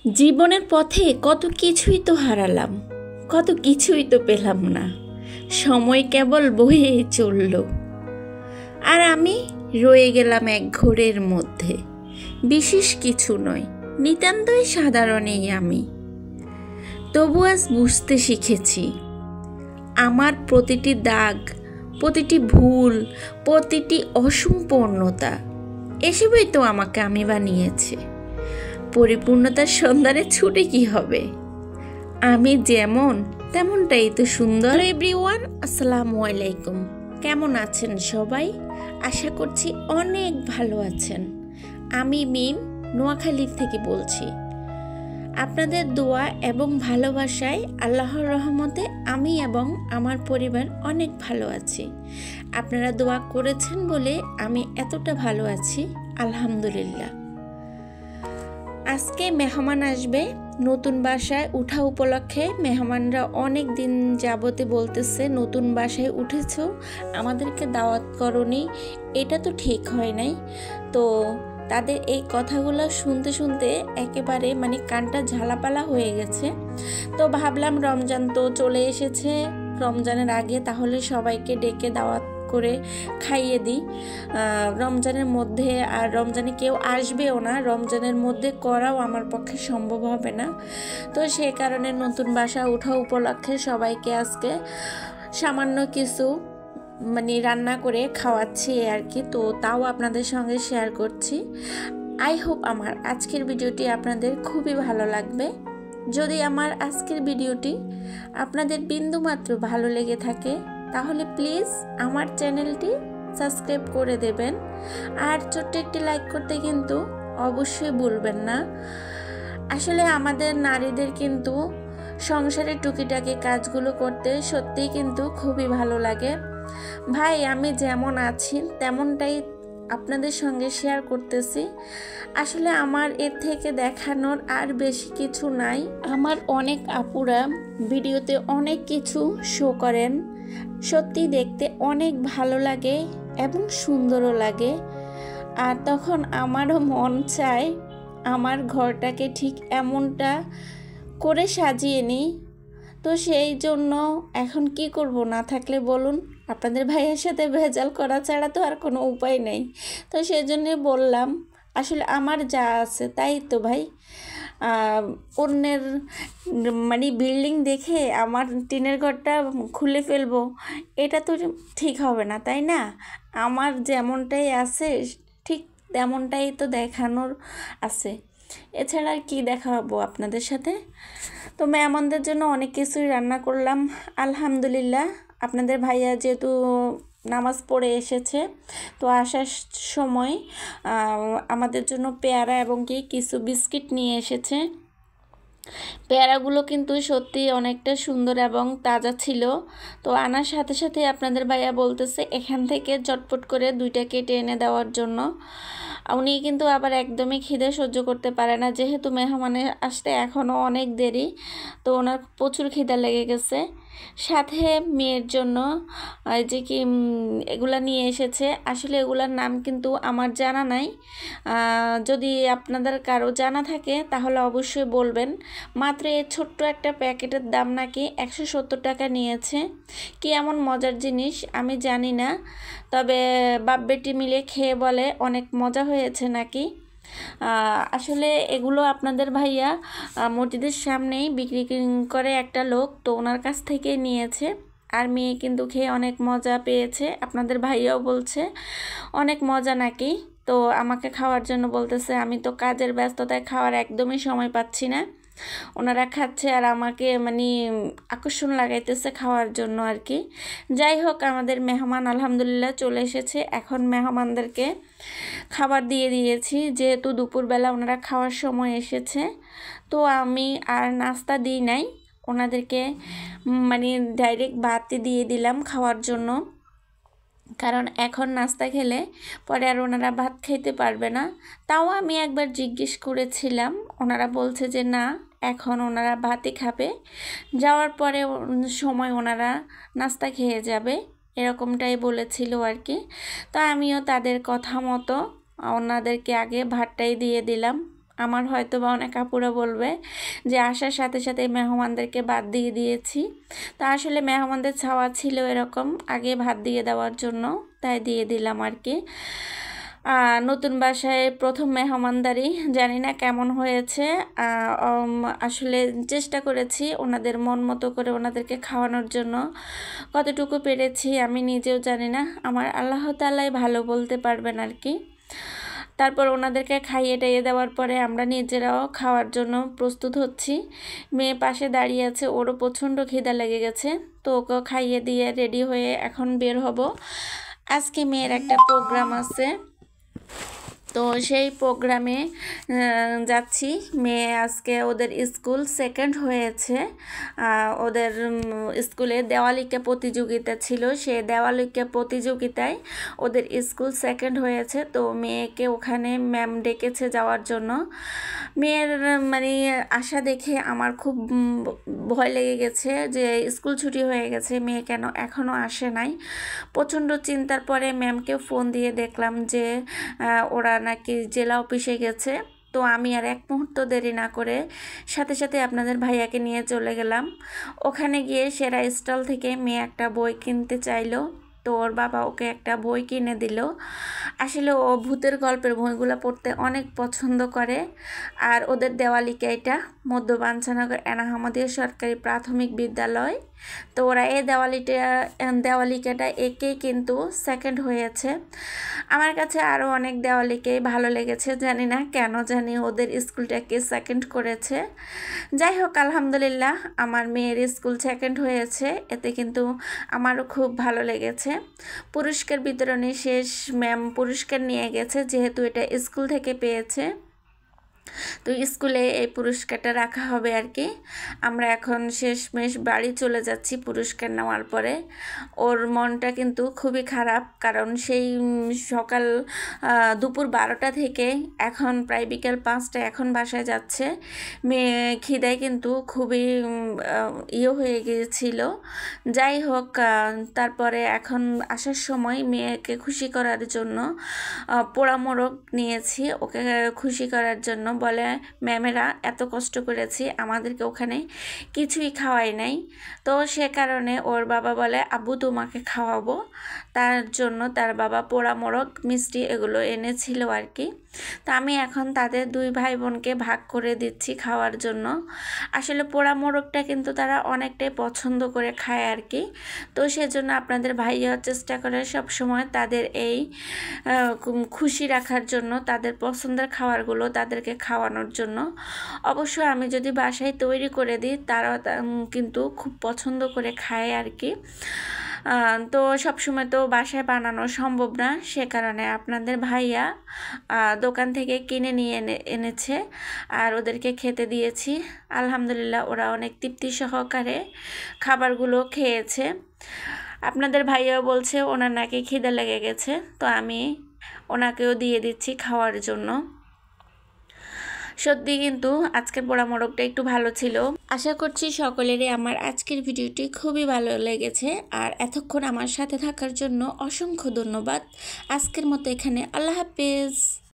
জীবনের পথে কত কিছুই তো হারালাম, কত কিছুই তো পেলাম না। সময় কেবল বয়ে চলল, আর আমি রয়ে গেলাম এক ঘোরের মধ্যে। বিশেষ কিছু নয়, নিতান্তই সাধারণেই আমি। তবু আজ বুঝতে শিখেছি, আমার প্রতিটি দাগ, প্রতিটি ভুল, প্রতিটি অসম্পূর্ণতা এসবই তো আমাকে আমি বানিয়েছে। পরিপূর্ণতার সন্ধানে ছুটে কি হবে? আমি যেমন তেমনটাই তো সুন্দর। এভরিওয়ান, আসসালামু আলাইকুম। কেমন আছেন সবাই? আশা করছি অনেক ভালো আছেন। আমি মিম নোয়াখালী থেকে বলছি। আপনাদের দোয়া এবং ভালোবাসায় আল্লাহর রহমতে আমি এবং আমার পরিবার অনেক ভালো আছি। আপনারা দোয়া করেছেন বলে আমি এতটা ভালো আছি, আলহামদুলিল্লাহ। আজকে মেহমান আসবে নতুন বাসায় উঠা উপলক্ষে। মেহমানরা অনেক দিন যাবতে বলতেছে নতুন বাসায় উঠেছো, আমাদেরকে দাওয়াত করনি, এটা তো ঠিক হয় নাই। তো তাদের এই কথাগুলো শুনতে শুনতে একেবারে কানটা ঝালাপালা হয়ে গেছে। তো ভাবলাম রমজান তো চলে এসেছে, রমজানের আগে তাহলে সবাইকে ডেকে দাওয়াত করে খাইয়ে দিই। রমজানের মধ্যে, আর রমজানে কেউ আসবেও না, রমজানের মধ্যে করাও আমার পক্ষে সম্ভব হবে না। তো সেই কারণে নতুন বাসা ওঠা উপলক্ষে সবাইকে আজকে সামান্য কিছু রান্না করে খাওয়াচ্ছি আর কি। তো তাও আপনাদের সঙ্গে শেয়ার করছি। আই হোপ আমার আজকের ভিডিওটি আপনাদের খুবই ভালো লাগবে। যদি আমার আজকের ভিডিওটি আপনাদের বিন্দুমাত্র ভালো লেগে থাকে তাহলে প্লিজ আমার চ্যানেলটি সাবস্ক্রাইব করে দেবেন, আর ছোট্ট একটি লাইক করতে কিন্তু অবশ্যই ভুলবেন না। আসলে আমাদের নারীদের কিন্তু সংসারের টুকিটাকি কাজগুলো করতে সত্যিই কিন্তু খুবই ভালো লাগে। ভাই, আমি যেমন আছি তেমনটাই আপনাদের সঙ্গে শেয়ার করতেছি। আসলে আমার এর থেকে দেখানোর আর বেশি কিছু নাই। আমার অনেক আপুরা ভিডিওতে অনেক কিছু শো করেন, সত্যি দেখতে অনেক ভালো লাগে এবং সুন্দরও লাগে। আর তখন আমারও মন চায় আমার ঘরটাকে ঠিক এমনটা করে সাজিয়ে নিই। তো সেই জন্য এখন কি করব, না থাকলে বলুন, আপনাদের ভাইয়ের সাথে ভেজাল করা ছাড়া তো আর কোনো উপায় নেই। তো সেই জন্যে বললাম, আসলে আমার যা আছে তাই তো ভাই। অন্যের বিল্ডিং দেখে আমার টিনের ঘরটা খুলে ফেলবো, এটা তো ঠিক হবে না, তাই না? আমার যেমনটাই আছে ঠিক তেমনটাই তো দেখানোর আছে, এছাড়া আর কি দেখাবো আপনাদের সাথে। তো মেহমানদের জন্য অনেক কিছুই রান্না করলাম, আলহামদুলিল্লাহ। আপনাদের ভাইয়া যেহেতু নামাজ পড়ে এসেছে, তো আসার সময় আমাদের জন্য পেয়ারা এবং কিছু বিস্কিট নিয়ে এসেছে। পেয়ারাগুলো কিন্তু সত্যি অনেকটা সুন্দর এবং তাজা ছিল। তো আনার সাথে সাথে আপনাদের ভাইয়া বলতেছে এখান থেকে চটপট করে 2টা কেটে এনে দেওয়ার জন্য। উনি কিন্তু আবার একদমই খিদে সহ্য করতে পারে না, যেহেতু মেহমানের আসতে এখনও অনেক দেরি। তো ওনার প্রচুর খিদা লেগে গেছে। সাথে মেয়ের জন্য এই যে এগুলা নিয়ে এসেছে। আসলে এগুলার নাম কিন্তু আমার জানা নাই, যদি আপনাদের কারো জানা থাকে তাহলে অবশ্যই বলবেন। মাত্র এই ছোট্ট একটা প্যাকেটের দাম নাকি 170 টাকা নিয়েছে। কি এমন মজার জিনিস আমি জানি না, তবে বাপ বেটি মিলে খেয়ে বলে অনেক মজা হয়েছে নাকি। আসলে এগুলো আপনাদের ভাইয়া মসজিদের সামনেই বিক্রি করে একটা লোক, তো ওনার কাছ থেকে নিয়েছে। আর মেয়ে কিন্তু খেয়ে অনেক মজা পেয়েছে, আপনাদের ভাইয়াও বলছে অনেক মজা নাকি। তো আমাকে খাওয়ার জন্য বলতেছে, আমি তো কাজের ব্যস্ততায় খাওয়ার একদমই সময় পাচ্ছি না। ওনারা খাচ্ছে আর আমাকে আকর্ষণ লাগাইতেছে খাওয়ার জন্য আর কি। যাই হোক, আমাদের মেহমান আলহামদুলিল্লাহ চলে এসেছে। এখন মেহমানদেরকে খাবার দিয়ে দিয়েছি, যেহেতু দুপুরবেলা ওনারা খাওয়ার সময় এসেছে। তো আমি আর নাস্তা দিই নাই, ওনাদেরকে ডাইরেক্ট ভাতই দিয়ে দিলাম খাওয়ার জন্য। কারণ এখন নাস্তা খেলে পরে আর ওনারা ভাত খাইতে পারবে না। তাও আমি একবার জিজ্ঞেস করেছিলাম, ওনারা বলছে যে না, এখন ওনারা ভাতই খাবে, যাওয়ার পরে সময় ওনারা নাস্তা খেয়ে যাবে, এরকমটাই বলেছিল আর কি। তো আমিও তাদের কথা মতো ওনাদেরকে আগে ভাতটাই দিয়ে দিলাম। আমার হয়তো বা অনেক আপুরা বলবে যে আসার সাথে সাথে মেহমানদেরকে ভাত দিয়ে দিয়েছি। তা আসলে মেহমানদের চাওয়া ছিল এরকম আগে ভাত দিয়ে দেওয়ার জন্য, তাই দিয়ে দিলাম আর কি। নতুন বাসায় প্রথম মেহমানদারি, জানি না কেমন হয়েছে। আসলে চেষ্টা করেছি ওনাদের মন মতো করে ওনাদেরকে খাওয়ানোর জন্য, কতটুকু পেরেছি আমি নিজেও জানি না, আমার আল্লাহ তাআলাই ভালো বলতে পারবেন আর কি। তারপর ওনাদেরকে খাইয়ে টাইয়ে দেওয়ার পরে আমরা নিজেরাও খাওয়ার জন্য প্রস্তুত হচ্ছি। মেয়ে পাশে দাঁড়িয়ে আছে, ওরও প্রচণ্ড খিদা লেগে গেছে, তো ওকে খাইয়ে দিয়ে রেডি হয়ে এখন বের হব। আজকে মেয়ের একটা প্রোগ্রাম আছে, তো সেই প্রোগ্রামে যাচ্ছি। মেয়ে আজকে ওদের স্কুল সেকেন্ড হয়েছে, ওদের স্কুলে দেওয়ালিকা প্রতিযোগিতা ছিল, সে দেওয়ালিকা প্রতিযোগিতায় ওদের স্কুল সেকেন্ড হয়েছে। তো মেয়েকে ওখানে ম্যাম ডেকেছে যাওয়ার জন্য। মেয়ের মানে আশা দেখে আমার খুব ভয় লেগে গেছে যে স্কুল ছুটি হয়ে গেছে, মেয়ে কেন এখনও আসে নাই। প্রচণ্ড চিন্তার পরে ম্যামকে ফোন দিয়ে দেখলাম যে ওরা নাকি জেলা অফিসে গেছে। তো আমি আর এক মুহূর্ত দেরি না করে সাথে সাথে আপনাদের ভাইয়াকে নিয়ে চলে গেলাম। ওখানে গিয়ে সেরা স্টল থেকে মেয়ে একটা বই কিনতে চাইলো, তো ওর বাবা ওকে একটা বই কিনে দিল। আসলে ও ভূতের গল্পের বইগুলো পড়তে অনেক পছন্দ করে। আর ওদের দেওয়ালিকা এটা মধ্য বাঞ্ছানগর এনাহামদিয়া সরকারি প্রাথমিক বিদ্যালয়। তো ওরা এই দেওয়ালিকাটা একেই কিন্তু সেকেন্ড হয়েছে। আমার কাছে আরও অনেক দেওয়ালিকাই ভালো লেগেছে, জানি না কেন জানি ওদের স্কুলটাকে সেকেন্ড করেছে। যাই হোক, আলহামদুলিল্লাহ আমার মেয়ের স্কুল সেকেন্ড হয়েছে, এতে কিন্তু আমারও খুব ভালো লেগেছে। পুরস্কার বিতরণী শেষ, ম্যাম পুরস্কার নিয়ে গেছে যেহেতু এটা স্কুল থেকে পেয়েছে, তো স্কুলে এই পুরস্কারটা রাখা হবে আর কি। আমরা এখন শেষমেশ বাড়ি চলে যাচ্ছি পুরস্কার নেওয়ার পরে। ওর মনটা কিন্তু খুবই খারাপ, কারণ সেই সকাল দুপুর 12টা থেকে এখন প্রায় বিকেল 5টা, এখন বাসায় যাচ্ছে। মেয়ে খিদায় কিন্তু খুবই হয়ে গিয়েছিল। যাই হোক, তারপরে এখন আসার সময় মেয়েকে খুশি করার জন্য পোড়া মোরগ নিয়েছি ওকে খুশি করার জন্য। বলে ম্যামেরা এত কষ্ট করেছি, আমাদেরকে ওখানে কিছুই খাওয়াই নাই। তো সে কারণে ওর বাবা বলে আব্বু তোমাকে খাওয়াবো, তার জন্য তার বাবা পোড়া মোরগ মিষ্টি এগুলো এনেছিল আর কি। তো আমি এখন তাদের দুই ভাই বোনকে ভাগ করে দিচ্ছি খাওয়ার জন্য। আসলে পোড়া মোরগটা কিন্তু তারা অনেকটাই পছন্দ করে খায় আর কি। তো সেজন্য আপনাদের ভাইয়া চেষ্টা করে সব সময় তাদের এই খুশি রাখার জন্য, তাদের পছন্দের খাবারগুলো তাদেরকে খাওয়ানোর জন্য। অবশ্য আমি যদি বাসায় তৈরি করে দিই তারা কিন্তু খুব পছন্দ করে খায় আর কি। তো সবসময় তো বাসায় বানানো সম্ভব না, সে কারণে আপনাদের ভাইয়া দোকান থেকে কিনে নিয়ে এনেছে আর ওদেরকে খেতে দিয়েছি। আলহামদুলিল্লাহ ওরা অনেক তৃপ্তি সহকারে খাবারগুলো খেয়েছে। আপনাদের ভাইয়াও বলছে ওনার নাকি খিদে লেগে গেছে, তো আমি ওনাকেও দিয়ে দিচ্ছি খাওয়ার জন্য। সত্যি কিন্তু আজকের পোড়া মোরগটা একটু ভালো ছিল। আশা করছি সকলেরই আমার আজকের ভিডিওটি খুবই ভালো লেগেছে, আর এতক্ষণ আমার সাথে থাকার জন্য অসংখ্য ধন্যবাদ। আজকের মতো এখানে, আল্লাহ হাফেজ।